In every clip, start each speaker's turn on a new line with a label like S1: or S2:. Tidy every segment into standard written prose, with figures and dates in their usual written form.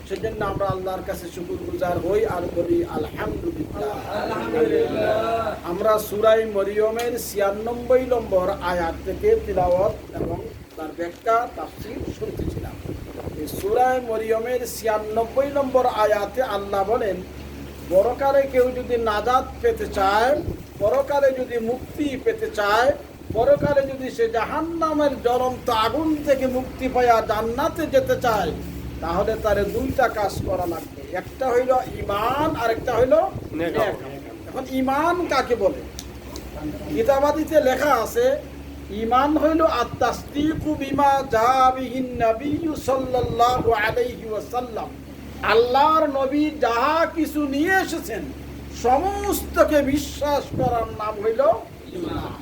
S1: সেজন্য আমরা আল্লাহর কাছে শুকরগুজার হই আর বলি আলহামদুলিল্লাহ। আমরা সূরা মরিয়মের ৯৬ নম্বর আয়াত থেকে তিলাওয়াত এবং তার ব্যাখ্যা তাফসীর শুনতেছিলাম। এই সূরা মরিয়মের ৯৬ নম্বর আয়াতে আল্লাহ বলেন, পরকালে কেউ যদি নাজাত পেতে চায়, পরকালে যদি মুক্তি পেতে চায়, পরকালে যদি সে জাহান্নামের জ্বলন্ত আগুন থেকে মুক্তি পায়া জান্নাতে যেতে চায়, তাহলে তার দুইটা কাজ করা লাগবে। একটা হইল ঈমান আর একটা হইল নেক। এখন ঈমান কাকে বলে? কিতাবাদিতে লেখা আছে, ঈমান হইল আত-তাসদীকু বিমা জাআ বিহিন নবিয়্যু সাল্লাল্লাহু আলাইহি ওয়াসাল্লাম। আল্লাহর নবী যাহা কিছু নিয়ে এসেছেন সমস্তকে বিশ্বাস করার নাম হইল ঈমান।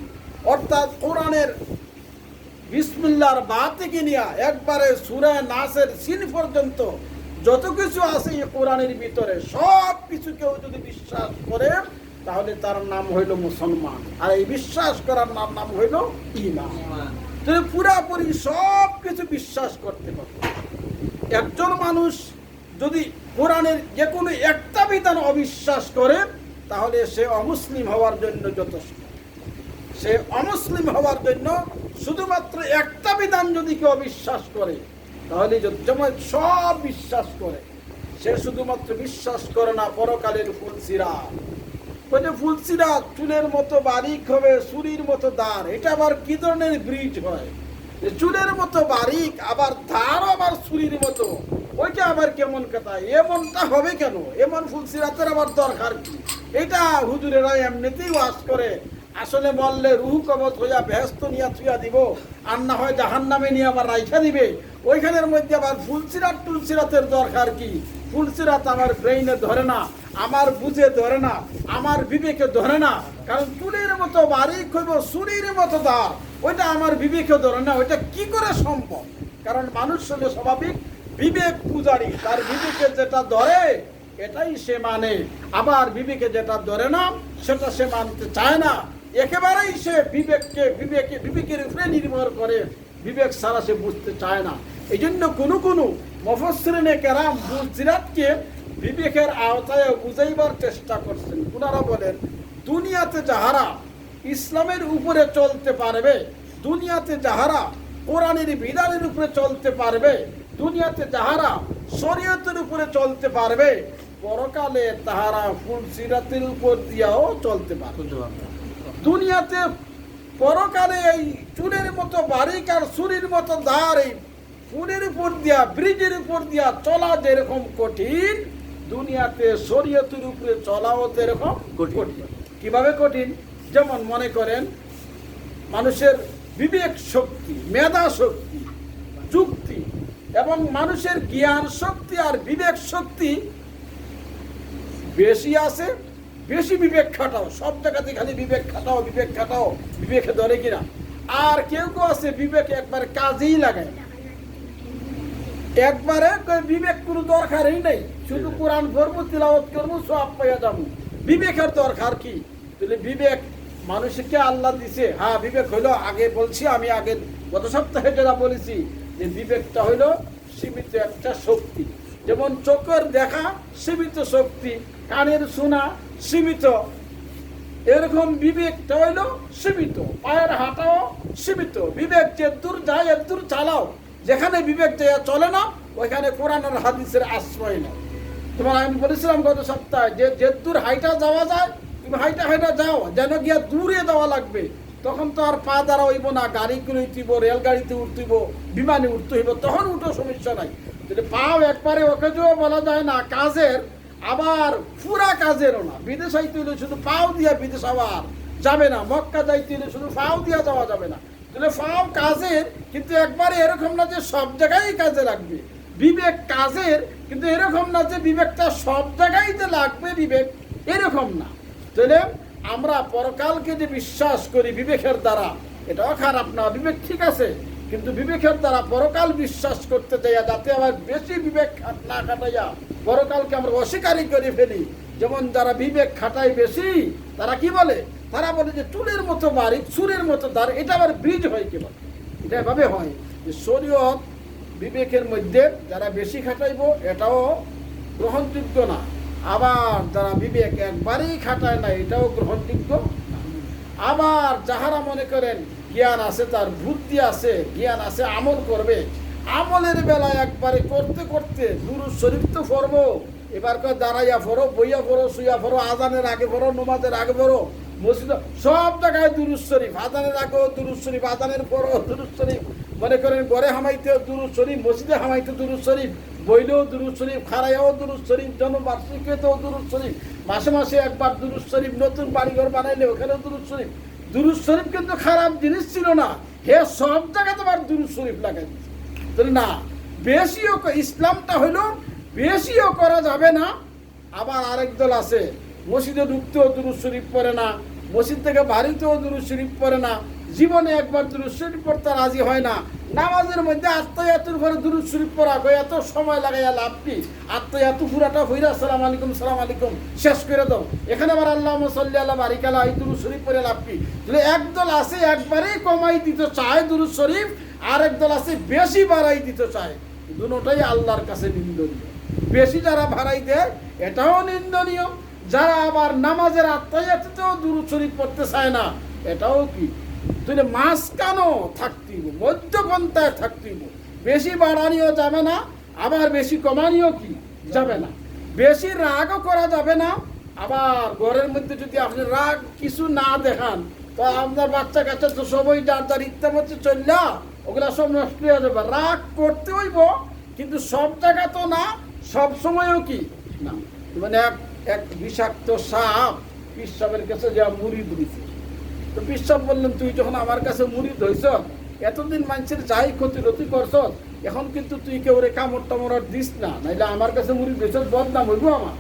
S1: অর্থাৎ কোরআনের বিসমিল্লাহর বা থেকে নিয়ে একবারে সূরা নাসের সিন পর্যন্ত যত কিছু আছে এই কোরআনের ভিতরে সব কিছু কেউ যদি বিশ্বাস করে তাহলে তার নাম হইল মুসলমান। আর এই বিশ্বাস করার নাম হইল ঈমান। তুমি পুরাপুরি সব কিছু বিশ্বাস করতে পারো। একজন মানুষ যদি কোরআনের যে কোনো একটা বিধান অবিশ্বাস করে তাহলে সে অমুসলিম হওয়ার জন্য যথেষ্ট। সে অমুসলিম হওয়ার জন্য শুধুমাত্র একটা বিধান যদি কেউ অবিশ্বাস করে তাহলে যেমন সব বিশ্বাস করে। সে শুধুমাত্র বিশ্বাস করে না পরকালের ফুলসিরাত। ফুলসিরাত চুলের মতো বারিক হবে, ছুরির মতো দাঁড়। এটা আবার কি ধরনের ব্রিজ হয়? চুলের মতো বারিক আবার ধার আবার ছুরির মতো, ওইটা আবার কেমন কথা? এমনটা হবে কেন? এমন ফুলসিরাতের আবার দরকার কি? এটা হুজুরেরা এমনিতেই ওয়াজ করে। আসলে বললে রুহু কবজ হইয়া বেহেশত নিয়ে থুইয়া দিব, আর না হয় জাহান্নামে নিয়ে আবার রাইখা দিবে। ওইখানের মধ্যে আবার ফুলসিরাত টুলসিরাতের দরকার কি? ফুলসিরাত আমার ব্রেইনে ধরে না, আমার বুঝে ধরে না, আমার বিবেকে ধরে না। কারণ চুলের মতো বারিক হইব, ছুরির মতো দাঁড়, ওইটা আমার বিবেকে ধরে না। ওইটা কি করে সম্ভব? কারণ মানুষ হলে স্বাভাবিক বিবেক পূজারী। তার বিবেকে যেটা ধরে এটাই সে মানে, আবার বিবেকে যেটা ধরে না সেটা সে মানতে চায় না। একেবারেই সে বিবেকের উপরে নির্ভর করে, বিবেক ছাড়া সে বুঝতে চায় না। এই জন্য কোনো মুফাসসিরিনে কেরাম ফুলসিরাতকে বিবেকের আওতায় বুঝাইবার চেষ্টা করছেন। ওনারা বলেন, দুনিয়াতে যাহারা ইসলামের উপরে চলতে পারবে, দুনিয়াতে যাহারা কোরআনের বিধানের উপরে চলতে পারবে, দুনিয়াতে যাহারা শরীয়তের উপরে চলতে পারবে, পরকালে তাহারা ফুলসিরাতের উপর দিয়াও চলতে পারবে। দুনিয়াতে পরকালে এই চুলের মতো বারিক আর ছুরির মতো ধার, এই ফুলের উপর দিয়া ব্রিজের উপর দিয়া চলা যেরকম কঠিন, দুনিয়াতে শরীয়তের উপরে চলাও এরকম কঠিন। কিভাবে কঠিন? যেমন মনে করেন মানুষের বিবেক শক্তি, মেধা শক্তি, যুক্তি এবং মানুষের জ্ঞান শক্তি আর বিবেক শক্তি বেশি আছে, বেশি বিবেক খাটাও। সব জায়গাতে খালি বিবেক খাটাও, বিবেকে ধরে কিনা। আর কেউ আছে বিবেক একবারে কাজেই লাগায় না, একবারে বিবেক কোনো দরকারই নেই, শুধু কোরআন পড়বো, তিলাওয়াত করবো, সব পাইয়া যাবো। বিবেকের দরকার কি? তাহলে বিবেক মানুষকে আল্লাহ দিছে। হ্যাঁ, বিবেক হইলো, আগে বলছি আমি, আগে গত সপ্তাহে যেটা বলেছি যে বিবেকটা হইলো সীমিত একটা শক্তি। যেমন চোখের দেখা সীমিত শক্তি, কানের শোনা সীমিত, এরকম বিবেকটা হইলো সীমিত। পায়ের হাঁটাও সীমিত। বিবেক যে দূর যায় এর দূর চালাও। যেখানে বিবেক যায় চলে না ওইখানে কোরআন আর হাদিসের আশ্রয় নেই। তোমার আমি বলেছিলাম গত সপ্তাহে যে দূর হাইটা যাওয়া যায় তুমি হাইটা যাও, যেন গিয়া দূরে যাওয়া লাগবে। তখন তো আর পা দ্বারা হইব না, গাড়ি করে উঠব, রেলগাড়িতে উঠতেইব, বিমানে উঠতে হইব, তখন উঠো সমস্যা নাই। যদি পাও একবারে ওকে যেও বলা যায় না কাজের, আবার পুরা কাজেরও না। বিদেশ যাইতে হইলে শুধু পাও দিয়া বিদেশ আবার যাবে না, মক্কা যাইতে হইলে শুধু পাও দিয়া যাওয়া যাবে না। তাহলে পাও কাজের, কিন্তু একবারে এরকম না যে সব জায়গায় কাজে লাগবে। বিবেক কাজের, কিন্তু এরকম না যে বিবেকটা সব জায়গায়তে লাগবে, বিবেক এরকম না। তাহলে আমরা পরকালকে যে বিশ্বাস করি বিবেকের দ্বারা, এটাও খারাপ না। বিবেক ঠিক আছে, কিন্তু বিবেকের দ্বারা পরকাল বিশ্বাস করতে যাইয়া যাতে আবার বেশি বিবেক না খাটাইয়া পরকালকে আমরা অস্বীকারই করে ফেলি। যেমন যারা বিবেক খাটায় বেশি তারা কি বলে? তারা বলে যে চুলের মতো বারিক, ছুরির মতো দাঁড়, এটা আবার ব্রিজ হয়। কি বলে? এটা এভাবে হয় যে শরীয়ত বিবেকের মধ্যে যারা বেশি খাটাইব এটাও গ্রহণযোগ্য না, আবার যারা বিবেক একবারেই খাটায় না এটাও গ্রহণযোগ্য না। আবার যাহারা মনে করেন জ্ঞান আছে, তার বুদ্ধি আছে, জ্ঞান আছে, আমল করবে, আমলের বেলায় একবারে করতে করতে দুরূদ শরীফ তো পড়বো, এবার করে দাঁড়াইয়া পড়ো, বইয়া পড়ো, শুইয়া পড়ো, আজানের আগে পড়ো, নমাজের আগে পড়ো, মসজিদ সব জায়গায় দুরূদ শরীফ, আজানের আগেও দুরূদ শরীফ, আজানের পরও দুরূদ শরীফ, মনে করেন ঘরে হামাইতেও দুরূদ শরীফ, মসজিদে হামাইতে দুরূদ শরীফ, বইলেও দুরূদ শরীফ, খারাইয়াও দুরূদ শরীফ, জন্মবার্ষিকীতেও দুরূদ শরীফ, মাসে মাসে একবার দুরূদ শরীফ, নতুন বাড়িঘর বানাইলে ওখানেও দুরূদ শরীফ। দুরূদ শরীফ কিন্তু খারাপ জিনিস ছিল না, হে সব জায়গাতে আবার দুরূদ শরীফ লাগাই দিচ্ছে। তাহলে না, বেশিও ইসলামটা হইল বেশিও করা যাবে না। আবার আরেক দল আছে মসজিদে ঢুকতেও দুরূদ শরীফ পড়ে না, মসজিদ থেকে বাড়িতেও দুরূদ শরীফ পড়ে না, জীবনে একবার দুরূদ শরীফ পড়তে রাজি হয় না। নামাজের মধ্যে আত্ময়াতুর পরে দুরূদ শরীফ পড়া গো, এত সময় লাগাইয়া লাভ কি? আত্ময়াতু পুরাটা হইরা সালাম আলাইকুম সালাম আলাইকুম শেষ করে দাও, এখানে আবার আল্লাহুম্মা সাল্লি আলা বারিক আলা এই দুরূদ শরীফ পড়ে লাভ কি? তাহলে একদল আছে একবারেই কমাই দিতে চায় দুরূদ শরীফ, আর একদল আছে বেশি বাড়াই দিতে চায়। দুটোটাই আল্লাহর কাছে নিন্দনীয়। বেশি যারা বাড়াই দেয় এটাও নিন্দনীয়, যারা আবার নামাজের আত্ময়াতুতেও দুরূদ শরীফ পড়তে চায় না এটাও কি? তাহলে মাঝখানেও থাকতেইব, মধ্যপন্থায় থাকতেইব। বেশি বাড়ানিও যাবে না, আবার বেশি কমানিও কি যাবে না। বেশি রাগও করা যাবে না, আবার ঘরের মধ্যে যদি আপনি রাগ কিছু না দেখান তো আপনার বাচ্চা কাচ্চা তো সবই যার যার ইচ্ছা মতো চললা ওগুলা সব নষ্ট হয়ে যাবে। রাগ করতে হইব, কিন্তু সব জায়গা তো না, সব সময়ও কি না। মানে এক বিষাক্ত সাপ পিসাবের কাছে যা মুড়ি দিয়েছে, তো পিসাব বললেন তুই যখন আমার কাছে মুড়ি ধইছ, এতদিন মানুষের যাই ক্ষতি করছ, এখন কিন্তু তুই কেউ রে কামড় টামড় দিস না, নাইলে আমার কাছে মুড়ি ধইছ বদনাম হইব আমার।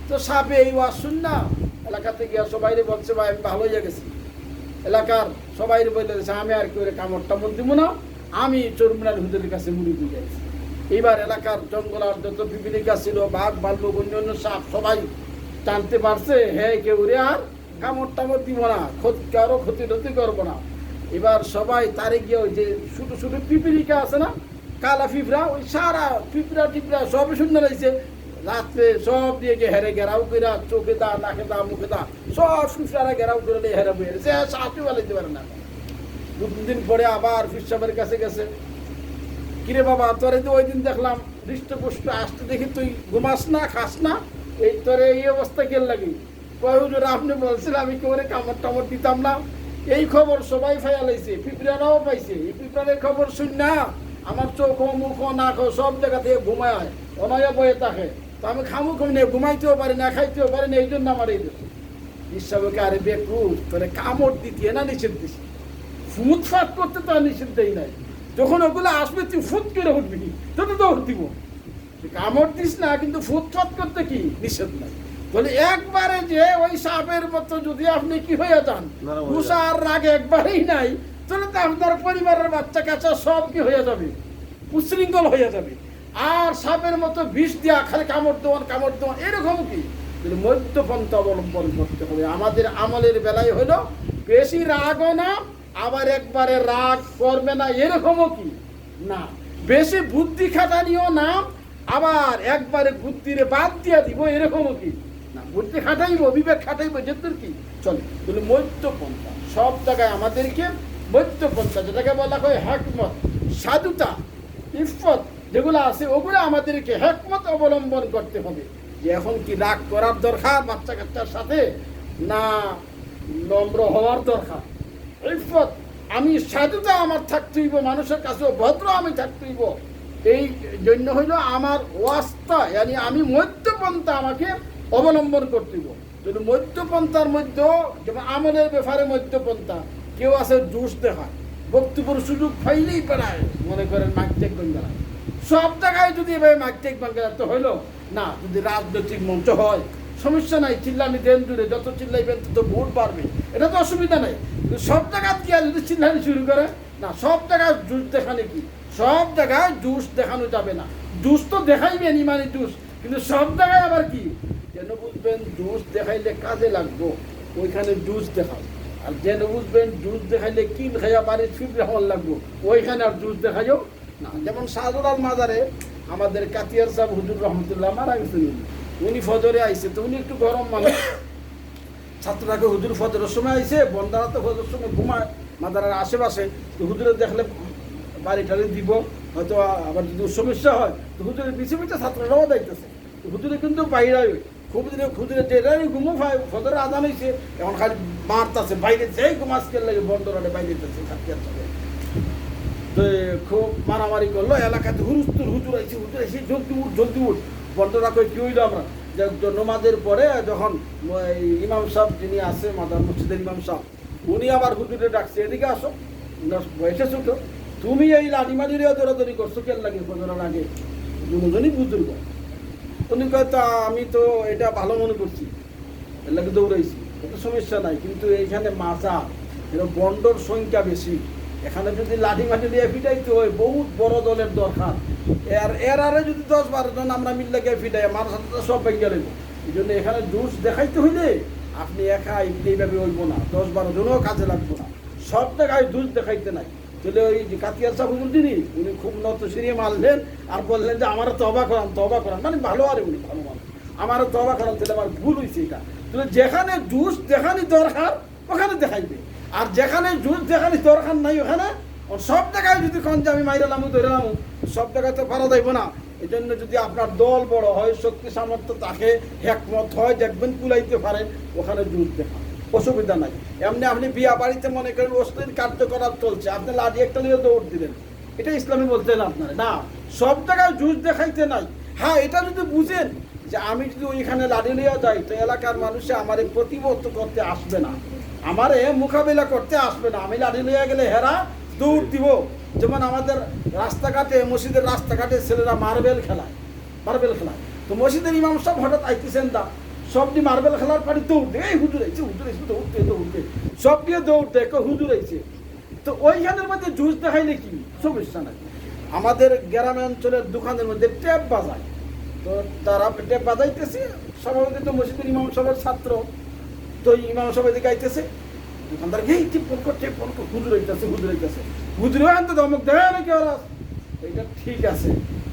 S1: তো সাপে এই ওয়াজ শুন না এলাকাতে গিয়া সবাই বলছে ভাই আমি ভালো হয়ে গেছি, এলাকার সবাই বলে দিয়েছে আমি আর কেউ রে কামড় টামড় দিব না, আমি চরমিনার হুজুরের কাছে মুড়ি দিয়ে যাইছি। এইবার এলাকার জঙ্গলার যত পিপিলিকা ছিল, বাঘ ভাল্লুক অন্য সাপ সবাই জানতে পারছে হ্যাঁ কেউ রে আর কামড় টামড় দিব না, কারো ক্ষতি করবো না। এবার সবাই তারে গিয়ে ওই যে ছোট ছোট পিপিলিকা আছে না, কালা পিঁপড়া, ওই সারা পিঁপড়া টিপড়া সব শূন্য রয়েছে, রাত্রে সব দিয়ে গিয়ে হেরে ঘেরাও করে চোখে দা, নাকে দা, মুখে দা, সব পিঁপড়ারা ঘেরাও করে হেরে বেড়েছে, সাপই বালাইতে পারে না। 2-3 দিন পরে আবার পিসাবের কাছে গেছে, কিরে বাবা তোরে তো ওই দিন দেখলাম হৃষ্টপুষ্ট আসতে দেখি তুই ঘুমাস না, খাস না, এই তোরে এই অবস্থা কেন লাগি? আপনি বলছিলেন আমি কেউ কামড় টামড় দিতাম না, এই খবর সবাই ফাইয়ালাইছে, পিঁপড়ারাও পাইছে। এই পিঁপড়ারের খবর শুন না আমার চোখ মুখ নাক সব জায়গা থেকে ঘুমায় অনয়া বয়ে থাকে, তো আমি খামু কম নিয়ে ঘুমাইতেও পারি না, খাইতেও পারি না, এই জন্য আমার এই দোষ। ঈশ্বরকে আরে বেকুব তোরে কামড় দিতে না নিষেধ দিছি, ফুট ফাট করতে তো আর নিষেধ দেই নাই, যখন ওগুলো আসবে তুই ফুট করে উঠবি, তোকে দৌড় দিব, কামড় দিস না, কিন্তু ফুট ফাট করতে কি নিষেধ নাই। বলে একবারে যে ওই সাপের মতো যদি আপনি কি হয়ে যান, গুসার রাগ একবারেই নাই, তাহলে তো আপনার পরিবারের বাচ্চা কাচ্চা সব কি হয়ে যাবে, উশৃঙ্খল হয়ে যাবে। আর সাপের মতো বিষ দেওয়া, খালি কামড় দেওয়ান এরকম কি? মধ্যপন্থা অবলম্বন করতে হবে। আমাদের আমলের বেলায় হলো বেশি রাগও না, আবার একবারে রাগ করবে না এরকমও কি না, বেশি বুদ্ধি খাটানিও না, আবার একবারে বুদ্ধিরে বাদ দিয়া দিব এরকমও কি না। বুদ্ধি খাটাইব, বিবেক খাটাইব, যেতুর কি চলে। বলে মধ্যপন্থা সব জায়গায় আমাদেরকে মধ্যপন্থা, যেটাকে বলা হয় হেকমত, সাধুতা, ইফত যেগুলো আছে ওগুলো আমাদেরকে হেকমত অবলম্বন করতে হবে। যে এখন কি রাগ করার দরকার বাচ্চা কাচ্চার সাথে, না নম্র হওয়ার দরকার? ইফত আমি সাধুতা আমার থাকতে হইব, মানুষের কাছেও ভদ্র আমি থাকতে হইব। এই জন্য হইল আমার ওয়াস্তা, yani আমি মধ্যপন্থা আমাকে অবলম্বন করতে হইব। যদি মধ্যপন্থার মধ্যে যেমন আমলের ব্যাপারে মধ্যপন্থা, কেউ আছে জোশ দেখায়, বক্তব্যের সুযোগ পাইলেই পেরায়, মনে করেন মাইকটেক বাঙ্গালা, সব জায়গায় যদি এভাবে মাইকটেক বাঙ্গালা তো হইল না। যদি রাজনৈতিক মঞ্চ হয় সমস্যা নাই, চিল্লানি দেন দূরে, যত চিল্লাইবেন তত ভোট বাড়বে, এটা তো অসুবিধা নেই। সব জায়গায় গিয়ে যদি চিল্লানি শুরু করে না, সব জায়গায় জুস দেখানো কি, সব জায়গায় জুস দেখানো যাবে না। জুস তো দেখাইবেন ইমানি জুস, কিন্তু সব জায়গায় আবার কি যেন বুঝবেন জুস দেখাইলে কাজে লাগবো, ওইখানে জুস দেখাও। আর যেন বুঝবেন জুস দেখাইলে কিল খাইয়া বাড়ির ফিরে হওয়ার লাগবো, ওইখানে আর জুস দেখাইও না, যেমন শাহজালাল মাজারে আমাদের কাতিয়ার সাহেব হুজুর রহমতুল্লাহ মারা গেছেন, উনি ফজরে আইছে, তো উনি একটু গরম মানুষ, ছাত্রটাকে হুজুর ফজরের সময় আইছে, বন্দারা তো ফজরের সময় ঘুমায় মাদারের আশেপাশে, তো হুজুরের দেখলে বাড়ি টাড়ি দিব, হয়তো আবার যদি সমস্যা হয় তো হুজুরের পিছিয়ে পিছিয়ে ছাত্ররাও দেখতেছে, তো হুজুরে কিন্তু বাইরে খুব দিনে খুঁজে ডেটারই ঘুমো ফজরের আদান হয়েছে, এখন খালি মারতেছে বাইরে, যেই ঘুমাজকের লাগে বন্দরাটে বাইরে যেতেছে কাতিয়ার সাহেব, তো খুব মারামারি করলো এলাকাতে, হুজুর আইছে জলদি উঠ। বন্ধরা কই কি হইলো, আমরা যে নমাজের পরে যখন ইমাম সাহেব যিনি আছে মাদার মসজিদের ইমাম সাহেব, উনি আবার হুজুরে ডাকছে, এদিকে আসো, বয়সে ছোটো, তুমি এই লাঠিমাটিরে দৌড়াদৌড়ি করছো কেন লাগে ফজরের আগে, দুজনই বুজুর্গ। উনি কয় তা আমি তো এটা ভালো মনে করছি, এর লাগে দৌড়াইছি, কোনো সমস্যা নাই, কিন্তু এইখানে মাছা এটা বন্ডর সংখ্যা বেশি, এখানে যদি লাঠি মাটি দিয়ে ফিটাইতে হয় বহুত বড় দলের দরকার, এর আরে যদি 10-12 জন আমরা মিললে গিয়ে ফিটাই আমার সাথে তো সব ভেঙে গেল, এই জন্য এখানে জুস দেখাইতে হইলে আপনি একা এইভাবে হইব না, 10-12 জনও কাজে লাগবো না, সব জায়গায় জুস দেখাইতে নাই। তাহলে ওই যে কাতিয়ার সাহেব হুজুর যিনি, উনি খুব নত সিরিয়ে মারলেন আর বললেন যে আমারও তবা করান, মানে ভালো আর উনি ভালো মানুষ, আমারও তবা করান, তাহলে আমার ভুল হয়েছে এটা, তাহলে যেখানে জুস যেখানে দরকার ওখানে দেখাইবে, আর যেখানে জুস যেখানে দরকার নাই ওখানে সব জায়গায় যদি কোন যে আমি মাইরালাম ধরেলাম, সব জায়গায় তো পারা যাইব না। এই জন্য যদি আপনার দল বড় হয়, শক্তি সামর্থ্য তাকে একমত হয়, দেখবেন কুলাইতে পারেন, ওখানে জুস দেখা অসুবিধা নাই। এমনি আপনি বিয়া বাড়িতে মনে করেন অশ্লীল কার্যকলাপ চলছে, আপনি লাঠি একটা নিয়ে দৌড় দিলেন, এটা ইসলামী বলতেন আপনারা না, সব জায়গায় জুস দেখাইতে নাই। হ্যাঁ, এটা যদি বুঝেন যে আমি যদি ওইখানে লাঠি নিয়ে যাই তো এলাকার মানুষে আমার প্রতিবদ্ধ করতে আসবে না, আমারে মোকাবিলা করতে আসবে না, আমি লাঠি নিয়ে গেলে হেরা দৌড় দিব। যেমন আমাদের রাস্তাঘাটে, মসজিদের রাস্তাঘাটে ছেলেরা মার্বেল খেলায়, তো মসজিদের ইমাম সাহেব হঠাৎ আইতেছেন দা, সবটি মার্বেল খেলার পাড়ি দৌড়তে, এই হুজুর আইছে দৌড়তে সব দিয়ে দৌড়তে হুজুর আইছে, তো ওইখানের মধ্যে জুস দেখাইলে কি সমস্যা নাই। আমাদের গ্রামে অঞ্চলের দোকানের মধ্যে টেপ বাজায়, তো তারা টেপ বাজাইতেছে, স্বাভাবিক তো মসজিদের ইমাম সাহেবের ছাত্র, তো ইমাম সাহেব এদিকে আইতেছে, দোকানদার এই হুজুর হইতেছে হুজুরে আনতে ধমক দেয় নাকি ওরা, এটা ঠিক আছে,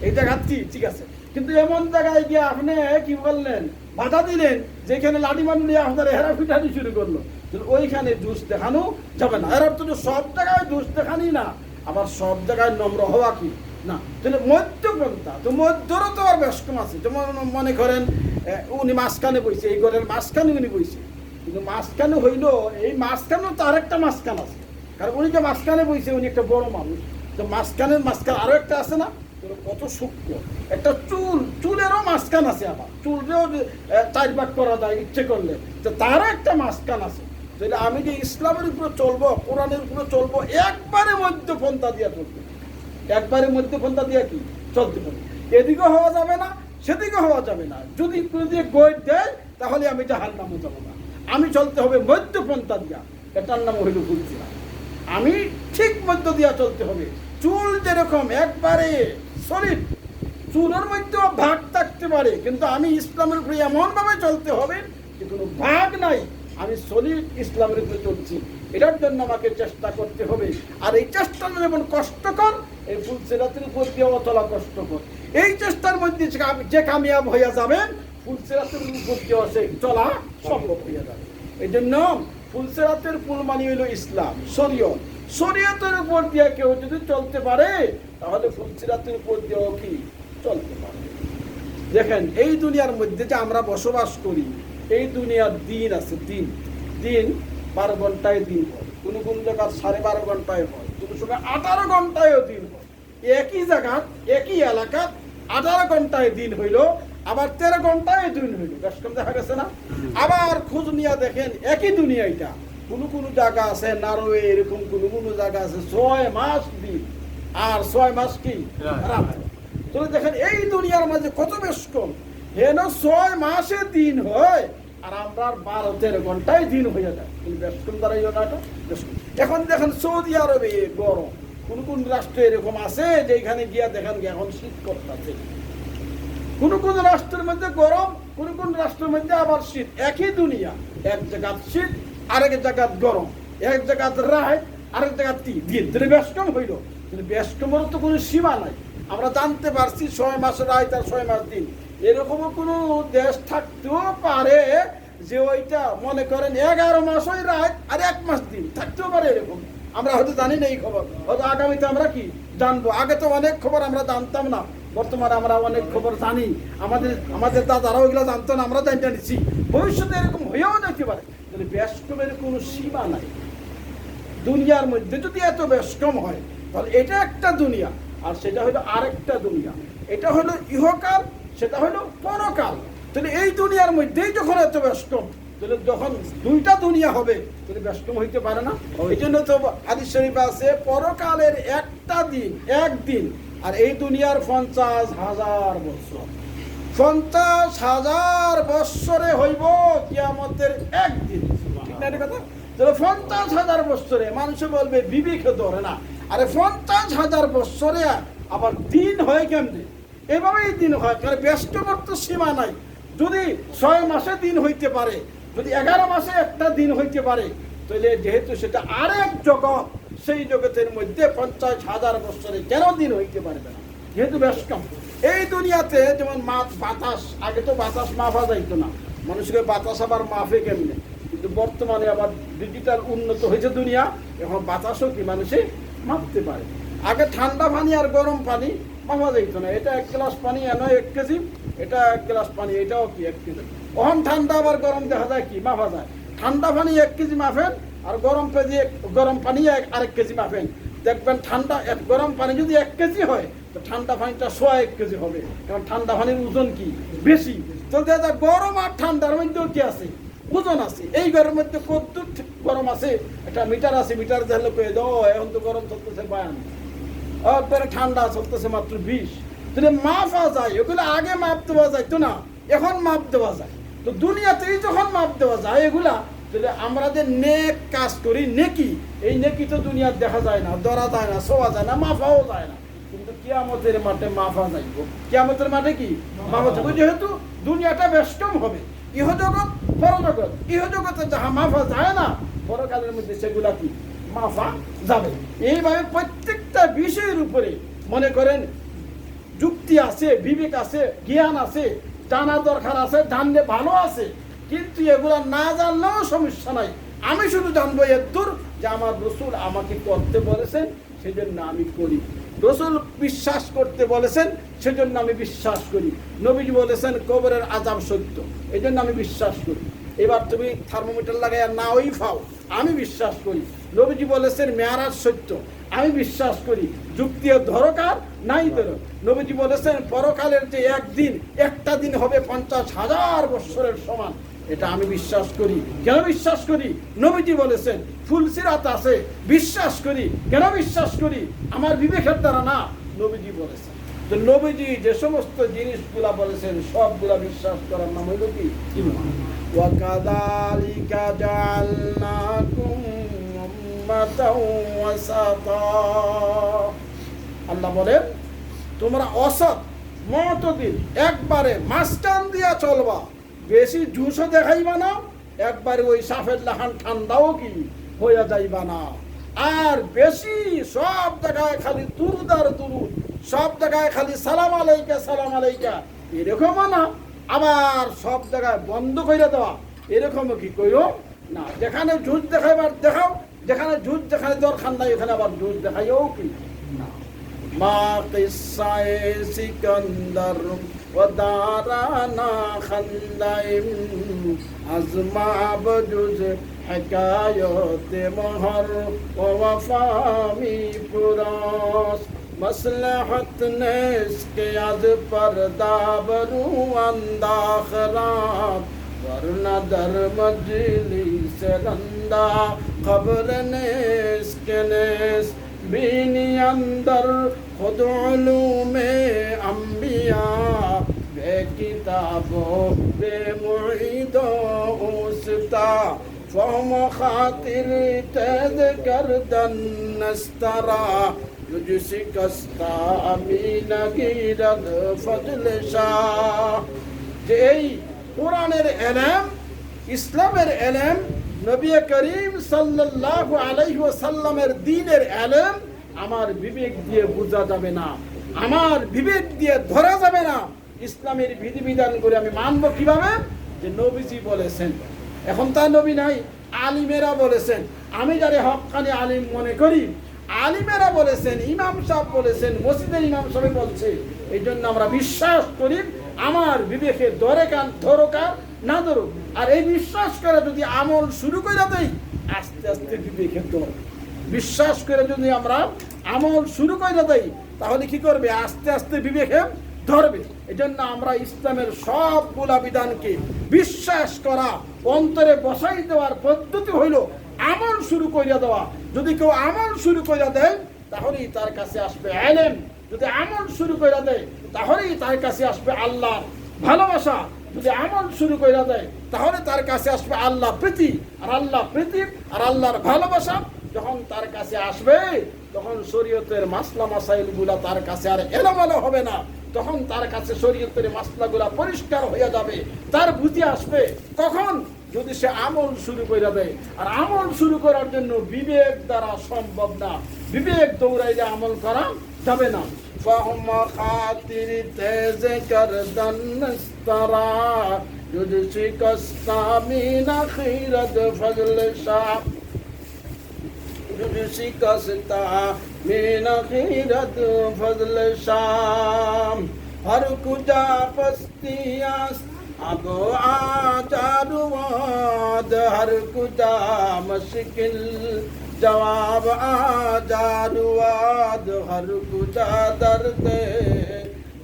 S1: এইটা ঘাটছি ঠিক আছে, কিন্তু এমন জায়গায় গিয়ে আপনি কি বললেন, বাধা দিলেন, যেখানে লাঠি মাটি নিয়ে আপনার হেরা ফিটানি শুরু করলো, ওইখানে জুস দেখানো যাবে না। এর অর্থ সব জায়গায় জুস দেখানি না, আবার সব জায়গায় নম্র হওয়া কি না, তাহলে মধ্যপন্থা, তো মধ্যরও তো আর বেশ কম আছে। যেমন মনে করেন উনি মাঝখানে বইছে, এই ঘরের মাঝখানে উনি বইছে, কিন্তু মাঝখানে হইল, এই মাঝখানেও তো আরেকটা মাঝখান আছে, কারণ উনি যে মাঝখানে বইছে উনি একটা বড় মানুষ, তো মাঝখানে আরো একটা আছে না, কত সূক্ষ্ম একটা চুলেরও মাঝখান আছে, আবার চুলরেও 4 ভাগ করা যায় ইচ্ছে করলে, তো তারও একটা মাঝখান আছে। তাহলে আমি যে ইসলামের উপরে চলবো, কোরআনের উপরে চলবো, একবারে মধ্যপন্থা দিয়ে চলতে, একবারে মধ্যপন্থা দিয়ে কি চলতে পারি, এদিকে হওয়া যাবে না সেদিকে হওয়া যাবে না, যদি দিয়ে গইড দেয় তাহলে আমি জাহান্নামে যাবো না, আমি চলতে হবে মধ্যপন্থা দিয়া, এটার নাম হইল ভুলছিলাম, আমি ঠিক মধ্য দিয়া চলতে হবে। চুল যেরকম একবারে সলিড, চুলের মধ্যেও ভাগ থাকতে পারে, কিন্তু আমি ইসলামের উপরে এমনভাবে চলতে হবে যে কোনো ভাগ নাই, আমি সলিড ইসলামের উপরে চলছি, এটার জন্য আমাকে চেষ্টা করতে হবে। আর এই চেষ্টাটা যেমন কষ্টকর, এই ফুলসিরাতের উপর দিয়েও চলা কষ্টকর, এই চেষ্টার মধ্যে যে কামিয়াব হইয়া যাবেন, ফুলসিরাতের উপর দিয়েও সে চলা সম্ভব হইয়া যাবে। এই জন্য ফুলসিরাতের ফুল মানে হইল ইসলাম, শরীয়ত, শরীয়তের উপর দিয়ে কেউ যদি চলতে পারে তাহলে ফুলসিরাতের উপর দিয়েও কি চলতে পারে। দেখেন এই দুনিয়ার মধ্যে যে আমরা বসবাস করি, এই দুনিয়ার দিন আছে, দিন 12 ঘন্টায় দিন হয়, কোনো কোনো জায়গায় 12.5 ঘন্টায় হয়, কোনো সময় 18 ঘন্টায়ও দিন হয়, একই জায়গা একই এলাকা 18 ঘন্টায় দিন হইল, আবার 13 ঘন্টায় দিন হইল, বেশ কম দেখা গেছে না। আবার খোঁজ নিয়ে দেখেন একই দুনিয়া, এটা কোনো কোনো জায়গা আছে নরওয়ে, এরকম কোনো কোনো জায়গা আছে 6 মাস দিন আর 6 মাস কি রাত। তো দেখেন এই দুনিয়ার মাঝে কত বেশ কম, হেন 6 মাসে দিন হয় আর আমরা 12-13 ঘন্টায় দিন হয়ে যায়, বেশ কম দাঁড়াইল না এটা। এখন দেখেন সৌদি আরবে গরম, কোন কোন রাষ্ট্রে এরকম আছে যে এখানে গিয়া দেখেন এখন শীত করতেছে, কোন কোন রাষ্ট্রের মধ্যে গরম, কোন কোন রাষ্ট্রের মধ্যে আবার শীত, একই দুনিয়া, এক জায়গা শীত আরেক জায়গা গরম, এক জায়গা রায় আরেক জায়গা দিন, বেশ কম হইল। কিন্তু ব্যস্তমর তো কোনো সীমা নাই। আমরা জানতে পারছি 6 মাস রাত আর 6 মাস দিন, এরকমও কোনো দেশ থাকতেও পারে যে ওইটা মনে করেন 11 মাস ওই রাত আর 1 মাস দিন থাকতেও পারে। এরকম আমরা হয়তো জানি না এই খবর, হয়তো আগামীতে আমরা কি জানবো। আগে তো অনেক খবর আমরা জানতাম না, বর্তমানে আমরা অনেক খবর জানি। আমাদের দাদারা ওইগুলো জানতো না, আমরা জানতে নিচ্ছি। ভবিষ্যতে এরকম হয়েও যেতে পারে। ব্যস্তমের কোনো সীমা নাই। দুনিয়ার মধ্যে যদি এত ব্যস্তম হয় তাহলে এটা একটা দুনিয়া, আর সেটা হলো আরেকটা দুনিয়া। এটা হলো ইহকাল, সেটা হলো পরকাল। তাহলে এই দুনিয়ার মধ্যেই যখন এত ব্যস্তম, তাহলে যখন দুইটা দুনিয়া হবে তাহলে ব্যস্তম হইতে পারে না। এই জন্য তো হাদিস শরীফে আছে পরকালের একটা দিন একদিন, আর এই দুনিয়ার 50,000 বছর। 50,000 বৎসরে হইব কিয়ামতের একদিন। ঠিক না কথা? তাহলে 50,000 বৎসরে মানুষে বলবে বিবেকে ধরে না, আরে 50,000 বৎসরে আবার দিন হয় কেমনে? এভাবেই দিন হয়, কারণ ব্যস্তমর তো সীমা নাই। যদি 6 মাসে দিন হইতে পারে, যদি 11 মাসে একটা দিন হইতে পারে, তাহলে যেহেতু সেটা আরেক জগৎ, সেই জগতের মধ্যে 50,000 বৎসরে কেন দিন হইতে পারবে না? যেহেতু ব্যস্তম। এই দুনিয়াতে যেমন বাতাস, আগে তো বাতাস মাপা যাইতো না, মানুষকে বাতাস আবার মাপে কেমনে? কিন্তু বর্তমানে আবার ডিজিটাল উন্নত হয়েছে দুনিয়া, এখন বাতাসও কি মানুষে মাপতে পারে। আগে ঠান্ডা পানি আর গরম পানি মাপা যাইতো না, এটা 1 গ্লাস পানি এনে 1 কেজি, এটা 1 গ্লাস পানি এটাও কি 1 কেজি। এখন ঠান্ডা আবার গরম দেখা যায় কি মাপা যায়। ঠান্ডা পানি 1 কেজি মাপেন, আর গরম পানি 1 কেজি মাপেন, দেখবেন ঠান্ডা গরম পানি যদি 1 কেজি হয় তো ঠান্ডা পানিটা 1 কেজি হবে, কারণ ঠান্ডা পানির ওজন কি বেশি। তো দেখা যায় গরম আর ঠান্ডার মধ্যেও কি আছে, ওজন আছে। এই গরমের মধ্যে কত গরম আছে, একটা মিটার আছে, মিটার দেখলে পেয়ে যাও এখন তো গরম চলতেছে 52, ঠান্ডা চলতেছে মাত্র 20। তাহলে মাপা যায়, ওগুলো আগে মাপ দেওয়া যায় তো না, এখন মাপ দেওয়া যায়। তো দুনিয়াতেই যখন মাপ দেওয়া যায় এগুলা, তাহলে আমরা যে নেক কাজ করি, নেকি, এই নেকি তো দুনিয়ার দেখা যায় না, ধরা যায় না, ছোঁয়া যায় না, মাপাও যায় না। কিন্তু কিয়ামতের মাঠে মাপা যাইব। কিয়ামতের মাঠে কি মাপা যাবে? যেহেতু দুনিয়াটা ব্যস্তম হবে, ইহজগৎ পরজগৎ, ইহজগতে যাহা মাপা যায় না, পরকালের মধ্যে সেগুলা কি মাপা যাবে। এইভাবে প্রত্যেকটা বিষয়ের উপরে মনে করেন যুক্তি আছে, বিবেক আছে, জ্ঞান আছে, জানা দরকার আছে, জানলে ভালো আছে। কিন্তু এগুলা না জানলেও সমস্যা নাই। আমি শুধু জানবো এদূর যে আমার রসুল আমাকে করতে বলেছেন, সেজন্য আমি করি। রসুল বিশ্বাস করতে বলেছেন, সেজন্য আমি বিশ্বাস করি। নবীজি বলেছেন কবরের আযাব সত্য, এই জন্য আমি বিশ্বাস করি। এবার তুমি থার্মোমিটার লাগাইয়া না ওই ফাও, আমি বিশ্বাস করি। নবীজি বলেছেন মেয়ারাজ সত্য, আমি বিশ্বাস করি। যুক্তি দরকার নাই ধরো। নবীজি বলেছেন পরকালের যে একদিন, একটা দিন হবে 50,000 বৎসরের সমান, এটা আমি বিশ্বাস করি। কেন বিশ্বাস করি? নবীজি বলেছেন। ফুলসিরাত আছে, বিশ্বাস করি। কেন বিশ্বাস করি? আমার বিবেকের দ্বারা না, নবীজি বলেছেন। তো নবীজি যে সমস্ত জিনিসগুলা বলেছেন সবগুলা বিশ্বাস করার নাম হইল কি ঈমান। ওয়া কাযালিকা জাআলনাকুম উম্মাতাও ওয়াসাতা। আল্লাহ বলেন তোমরা অসৎ মুতাদিল, একবারে মাঝখান দিয়া চলবা, বেশি জুসও দেখাইবা না, একবারে ওই সাফের লাহান ঠান্ডাও কি হইয়া যাইবা না। আর বেশি সব জায়গায় খালি দুরুদ আর দুরুদ, সব জায়গায় খালি সালাম আলাইকা এরকমও না, আবার সব জায়গায় বন্ধ করে দেওয়া এরকমও কি কইও না। যেখানে জুস দেখাইবার দেখাও, যেখানে জুস দেখানে দরকার নাই ওখানে আবার জুস দেখাইও কি না। মা কিসায়ে সিকান্দার ওয়া দারানা খান্দাইম আজমা বজুজ حکایت مہر و وفامی پراس مصلحت نیس کے از پردہ برو انداخرات ورنہ در مجلس رندہ خبر نیس کے نیس بینی اندر خود علوم انبیاء بے کتابوں بے معید و اوستا فهم خاطر تیز کردن نسترا یجسی کستا امین گیرد فضل شاہ. যে এই কোরআনের এলেম, ইসলামের এলেম, নবী করিম সাল্লাল্লাহু আলাইহি ওয়াসাল্লামের দ্বীনের এলেম, আমার বিবেক দিয়ে বোঝা যাবে না, আমার বিবেক দিয়ে ধরা যাবে না। ইসলামের বিধিবিধান করে আমি মানবো কিভাবে? যে নবীজি বলেছেন। এখন তার নবী নাই, আলিমেরা বলেছেন। আমি যারে হক্কানি আলিম মনে করি, আলিমেরা বলেছেন, ইমাম সাহেব বলেছেন, মসজিদের ইমাম সাহেব বলছে, এই জন্য আমরা বিশ্বাস করি। আমার বিবেকে ধরকা না ধরুক। আর এই বিশ্বাস করে যদি আমল শুরু করে দেই, আস্তে আস্তে বিবেকে ধরবে। বিশ্বাস করে যদি আমরা আমল শুরু করে দেই, তাহলে কি করবে? আস্তে আস্তে বিবেকে ধরবে। এই জন্য আমরা ইসলামের সবগুলা বিধানকে বিশ্বাস করা, অন্তরে বসাই দেওয়ার পদ্ধতি হইল আমল শুরু করে দেওয়া। যদি কেউ আমল শুরু করে দেয়, তাহলেই তার কাছে আসবে ইলম। যদি আমল শুরু করে দেয়, তাহলেই তার কাছে আসবে আল্লাহ ভালোবাসা। যদি আমল শুরু করে দেয়, তাহলে তার কাছে আসবে আল্লাহ প্রীতি। আর আল্লাহ প্রীতি আর আল্লাহর ভালোবাসা যখন তার কাছে আসবে, তখন শরীয়তের মাসলা মাসাইল গুলা তার কাছে আর এলোমেলো হবে না। তখন তার কাছে শরীয়তের মাসলাগুলা পরিষ্কার হয়ে যাবে, তার বুঝে আসবে। তখন যদি সে আমল শুরু করে দেয়, আর আমল শুরু করার জন্য বিবেক দ্বারা সম্ভব না, বিবেক দৌড়াইলে আমল করা যাবে না। فهم خاطر تیز کردن استرا جد شکستا من خیرت فضل شاہ جد شکستا من خیرت فضل شاہ ہر کجا پستی است ابو آجارواد ہر کجا مشکل جواب آجارواد ہر کجا درد